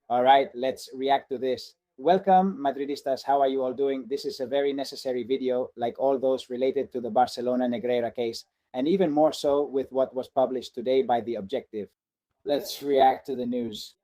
All right, let's react to this. Welcome, Madridistas. How are you all doing? This is a very necessary video, like all those related to the Barcelona Negreira case, and even more so with what was published today by The Objective. Let's react to the news.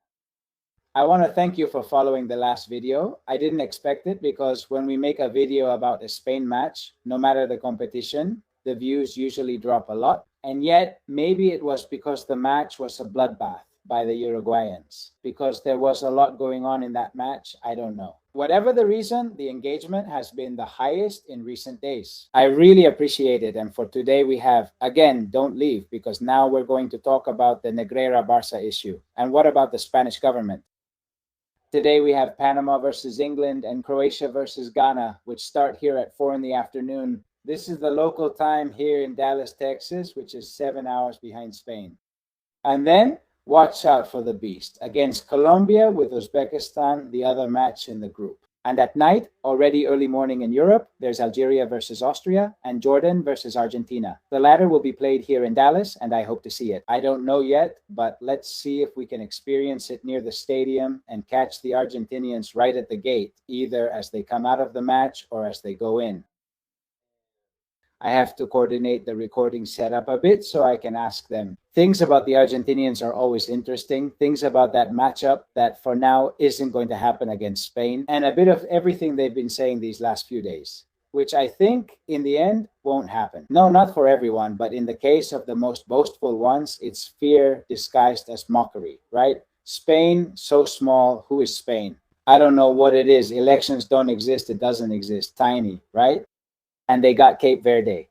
I want to thank you for following the last video. I didn't expect it because when we make a video about a Spain match, no matter the competition, the views usually drop a lot. And yet, maybe it was because the match was a bloodbath by the Uruguayans, because there was a lot going on in that match. I don't know. Whatever the reason, the engagement has been the highest in recent days. I really appreciate it. And for today, we have, again, don't leave, because now we're going to talk about the Negreira Barca issue. And what about the Spanish government? Today we have Panama versus England and Croatia versus Ghana, which start here at 4 in the afternoon. This is the local time here in Dallas, Texas, which is 7 hours behind Spain. And then watch out for the beast against Colombia with Uzbekistan, the other match in the group. And at night, already early morning in Europe, there's Algeria versus Austria and Jordan versus Argentina. The latter will be played here in Dallas, and I hope to see it. I don't know yet, but let's see if we can experience it near the stadium and catch the Argentinians right at the gate, either as they come out of the match or as they go in. I have to coordinate the recording setup a bit so I can ask them. Things about the Argentinians are always interesting. Things about that matchup that for now isn't going to happen against Spain, and a bit of everything they've been saying these last few days, which I think in the end won't happen. No, not for everyone, but in the case of the most boastful ones, it's fear disguised as mockery, right? Spain, so small, who is Spain? I don't know what it is. Elections don't exist, it doesn't exist. Tiny, right? And they got Cape Verde.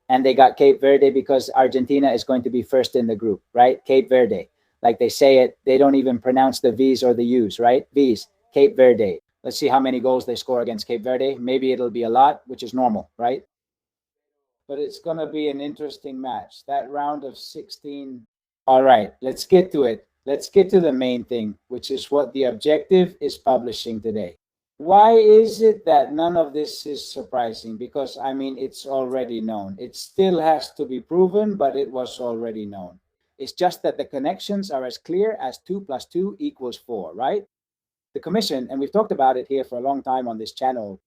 And they got Cape Verde because Argentina is going to be first in the group, right? Cape Verde. Like they say it, they don't even pronounce the V's or the U's, right? V's, Cape Verde. Let's see how many goals they score against Cape Verde. Maybe it'll be a lot, which is normal, right? But it's going to be an interesting match. That round of 16. All right, let's get to it. Let's get to the main thing, which is what The Objective is publishing today. Why is it that none of this is surprising? Because, I mean, it's already known. It still has to be proven, but it was already known. It's just that the connections are as clear as 2 plus 2 equals 4, right? The commission, and we've talked about it here for a long time on this channel,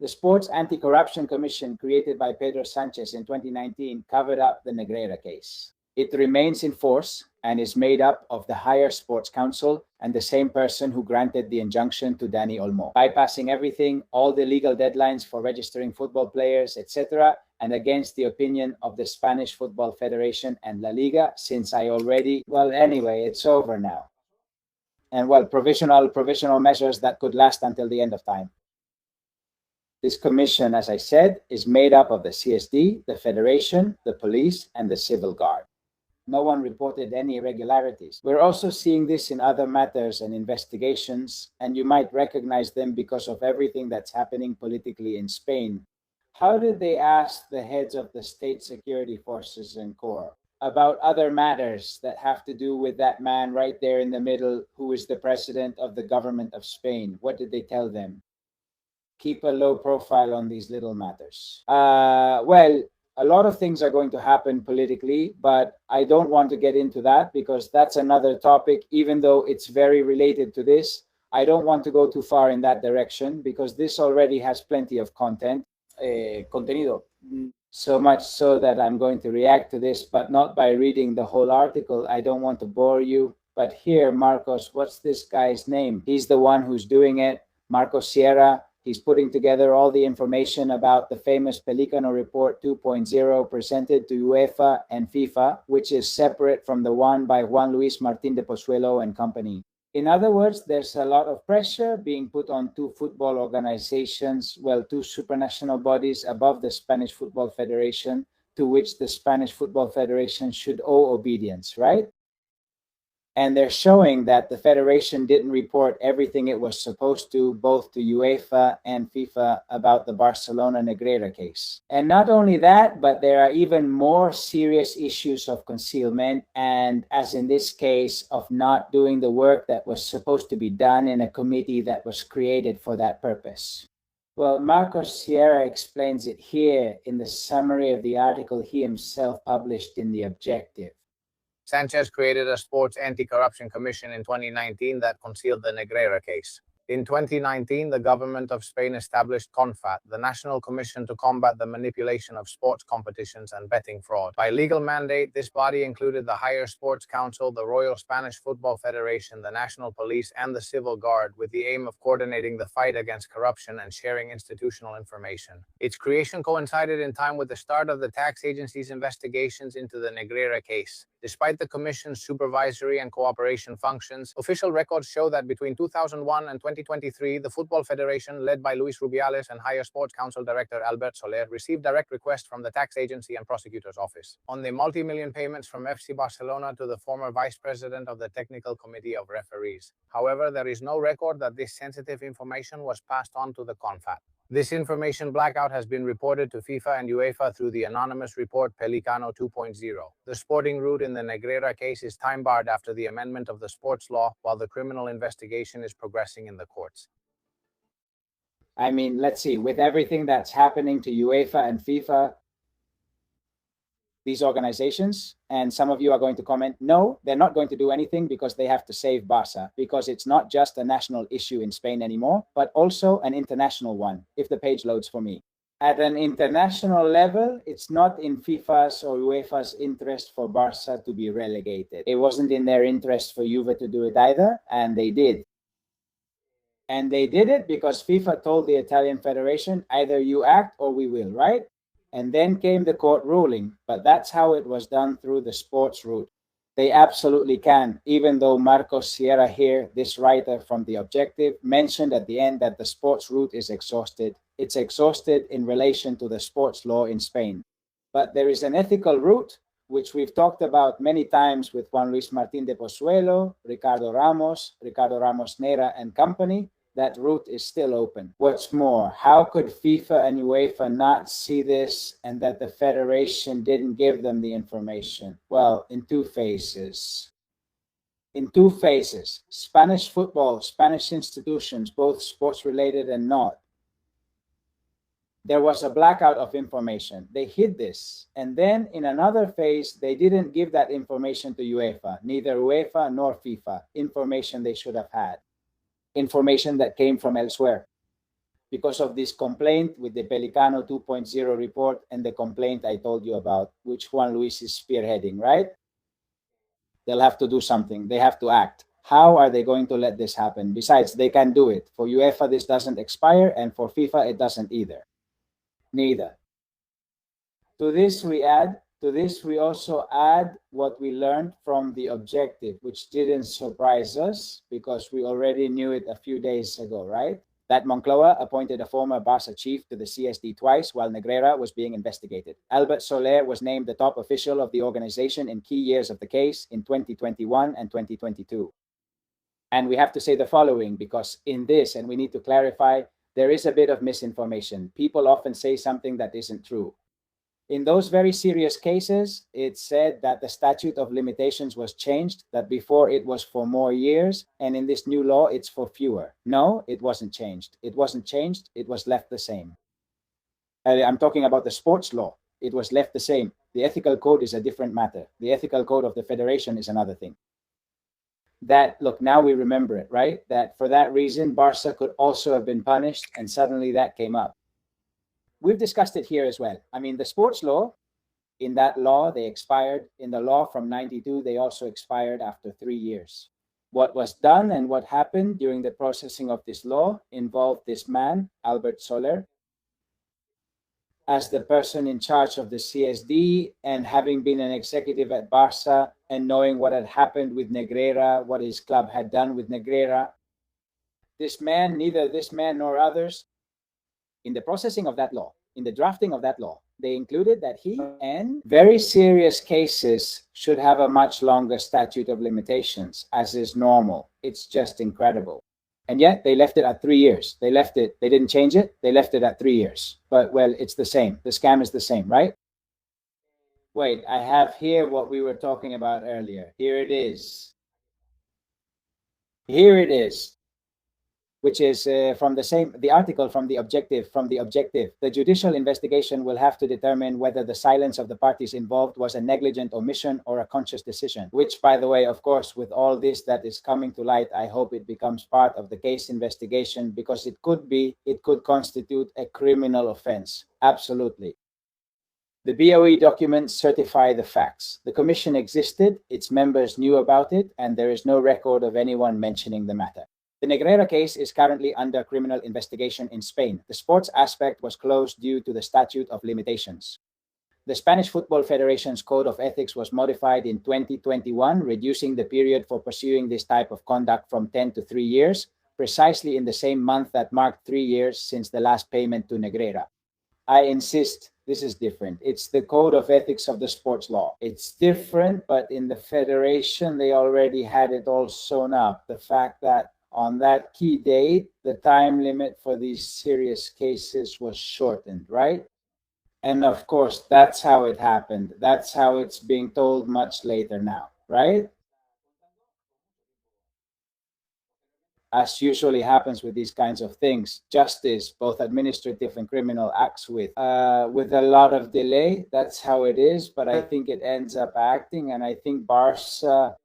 the Sports Anti-Corruption Commission created by Pedro Sanchez in 2019 covered up the Negreira case. It remains in force and is made up of the higher sports council and the same person who granted the injunction to Dani Olmo, bypassing everything, all the legal deadlines for registering football players, etc., and against the opinion of the Spanish Football Federation and La Liga, since anyway, it's over now. And provisional measures that could last until the end of time. This commission, as I said, is made up of the CSD, the Federation, the police, and the civil guard. No one reported any irregularities. We're also seeing this in other matters and investigations, and you might recognize them because of everything that's happening politically in Spain. How did they ask the heads of the state security forces and corps about other matters that have to do with that man right there in the middle who is the president of the government of Spain? What did they tell them? Keep a low profile on these little matters. A lot of things are going to happen politically, but I don't want to get into that because that's another topic, even though it's very related to this. I don't want to go too far in that direction because this already has plenty of content, contenido. So much so that I'm going to react to this, but not by reading the whole article. I don't want to bore you. But here, Marcos, what's this guy's name? He's the one who's doing it. Marcos Sierra. He's putting together all the information about the famous Pelícano Report 2.0 presented to UEFA and FIFA, which is separate from the one by Juan Luis Martín de Pozuelo and company. In other words, there's a lot of pressure being put on two football organizations, two supranational bodies above the Spanish Football Federation, to which the Spanish Football Federation should owe obedience, right? And they're showing that the federation didn't report everything it was supposed to, both to UEFA and FIFA, about the Barcelona Negreira case. And not only that, but there are even more serious issues of concealment, and as in this case, of not doing the work that was supposed to be done in a committee that was created for that purpose. Well, Marcos Sierra explains it here in the summary of the article he himself published in The Objective. Sanchez created a sports anti-corruption commission in 2019 that concealed the Negreira case. In 2019, the government of Spain established CONFAT, the National Commission to Combat the Manipulation of Sports Competitions and Betting Fraud. By legal mandate, this body included the Higher Sports Council, the Royal Spanish Football Federation, the National Police, and the Civil Guard, with the aim of coordinating the fight against corruption and sharing institutional information. Its creation coincided in time with the start of the tax agency's investigations into the Negreira case. Despite the Commission's supervisory and cooperation functions, official records show that between 2001 and 2023, the Football Federation, led by Luis Rubiales and Higher Sports Council Director Albert Soler, received direct requests from the tax agency and prosecutor's office on the multi-million payments from FC Barcelona to the former vice president of the Technical Committee of Referees. However, there is no record that this sensitive information was passed on to the CONFAT. This information blackout has been reported to FIFA and UEFA through the anonymous report Pelícano 2.0. The sporting route in the Negreira case is time-barred after the amendment of the sports law, while the criminal investigation is progressing in the courts. I mean, let's see, with everything that's happening to UEFA and FIFA, these organizations, and some of you are going to comment, no, they're not going to do anything because they have to save Barca, because it's not just a national issue in Spain anymore, but also an international one, if the page loads for me. At an international level, it's not in FIFA's or UEFA's interest for Barca to be relegated. It wasn't in their interest for Juve to do it either, and they did. And they did it because FIFA told the Italian Federation, either you act or we will, right? And then came the court ruling, but that's how it was done, through the sports route. They absolutely can, even though Marcos Sierra here, this writer from The Objective, mentioned at the end that the sports route is exhausted. It's exhausted in relation to the sports law in Spain. But there is an ethical route, which we've talked about many times with Juan Luis Martín de Pozuelo, Ricardo Ramos Neira and company. That route is still open. What's more, how could FIFA and UEFA not see this and that the Federation didn't give them the information? Well, in two phases. Spanish football, Spanish institutions, both sports-related and not, there was a blackout of information. They hid this. And then in another phase, they didn't give that information to UEFA, neither UEFA nor FIFA, information they should have had. Information that came from elsewhere, because of this complaint with the Pelícano 2.0 report and the complaint I told you about, which Juan Luis is spearheading, right? They'll have to do something. They have to act. How are they going to let this happen? Besides, they can do it. For UEFA, this doesn't expire, and for FIFA, it doesn't either. Neither. To this, we also add what we learned from The Objective, which didn't surprise us because we already knew it a few days ago, right? That Moncloa appointed a former Barca chief to the CSD twice while Negreira was being investigated. Albert Soler was named the top official of the organization in key years of the case in 2021 and 2022. And we have to say the following, because in this, and we need to clarify, there is a bit of misinformation. People often say something that isn't true. In those very serious cases, it said that the statute of limitations was changed, that before it was for more years, and in this new law, it's for fewer. No, it wasn't changed. It wasn't changed. It was left the same. I'm talking about the sports law. It was left the same. The ethical code is a different matter. The ethical code of the federation is another thing. That, look, now we remember it, right? That for that reason, Barca could also have been punished, and suddenly that came up. We've discussed it here as well. I mean, the sports law, in that law, they expired. In the law from 92, they also expired after 3 years. What was done and what happened during the processing of this law involved this man, Albert Soler, as the person in charge of the CSD, and having been an executive at Barca and knowing what had happened with Negreira, what his club had done with Negreira. This man, neither this man nor others, in the processing of that law, in the drafting of that law, they included that he and very serious cases should have a much longer statute of limitations, as is normal. It's just incredible. And yet they left it at 3 years. They left it, they didn't change it. They left it at 3 years. But, well, it's the same. The scam is the same, right? Wait, I have here what we were talking about earlier. Here it is. Here it is. which is from the article from the Objective. The judicial investigation will have to determine whether the silence of the parties involved was a negligent omission or a conscious decision, which, by the way, of course, with all this that is coming to light, I hope it becomes part of the case investigation, because it could constitute a criminal offense. Absolutely. The BOE documents certify the facts. The commission existed, its members knew about it, and there is no record of anyone mentioning the matter. The Negreira case is currently under criminal investigation in Spain. The sports aspect was closed due to the statute of limitations. The Spanish Football Federation's Code of Ethics was modified in 2021, reducing the period for pursuing this type of conduct from 10 to 3 years, precisely in the same month that marked 3 years since the last payment to Negreira. I insist, this is different. It's the Code of Ethics of the sports law. It's different, but in the Federation, they already had it all sewn up. The fact that on that key date, the time limit for these serious cases was shortened, right? And of course, that's how it happened. That's how it's being told much later now, right? As usually happens with these kinds of things, justice, both administrative and criminal, acts with a lot of delay. That's how it is. But I think it ends up acting, and I think Barca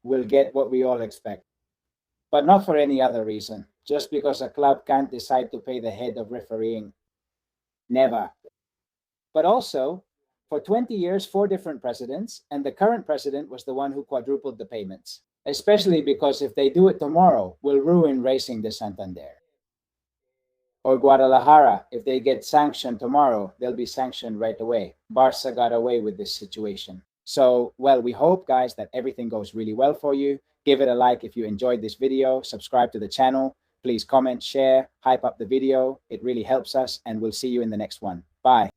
will get what we all expect. But not for any other reason. Just because a club can't decide to pay the head of refereeing. Never. But also, for 20 years, 4 different presidents, and the current president was the one who quadrupled the payments. Especially because if they do it tomorrow, will ruin Racing de Santander. Or Guadalajara, if they get sanctioned tomorrow, they'll be sanctioned right away. Barca got away with this situation. So, well, we hope, guys, that everything goes really well for you. Give it a like if you enjoyed this video. Subscribe to the channel. Please comment, share, hype up the video. It really helps us, and we'll see you in the next one. Bye.